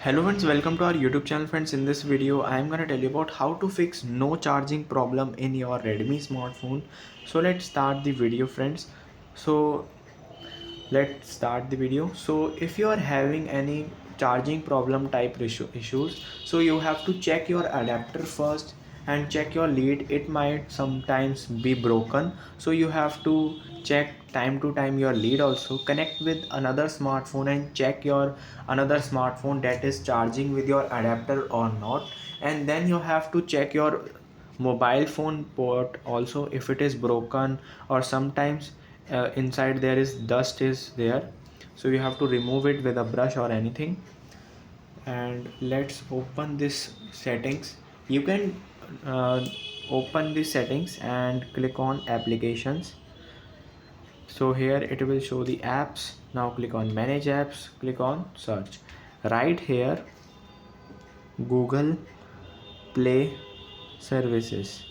Hello friends, welcome to our YouTube channel. Friends, in this video I am going to tell you about how to fix no charging problem in your Redmi smartphone. So let's start the video, friends. So if you are having any charging problem type issues, so you have to check your adapter first and check your lead. It might sometimes be broken, so you have to check time to time your lead. Also connect with another smartphone and check your another smartphone that is charging with your adapter or not. And then you have to check your mobile phone port also, if it is broken, or sometimes inside there is dust is there, so you have to remove it with a brush or anything. And let's open this settings. You can uh, open the settings and click on applications. So here it will show the apps. Now click on manage apps, click on search. Right here Google Play services,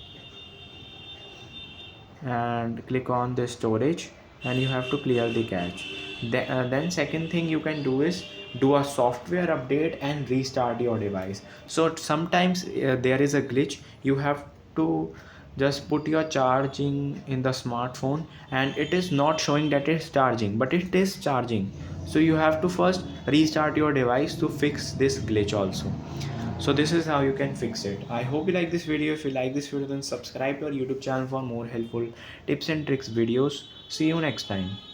and click on the storage, and you have to clear the cache. Then second thing you can do is do a software update and restart your device. So sometimes there is a glitch. You have to just put your charging in the smartphone and it is not showing that it's charging, but it is charging. So you have to first restart your device to fix this glitch also. So this is how you can fix it. I hope you like this video. If you like this video, then subscribe to our YouTube channel for more helpful tips and tricks videos. See you next time.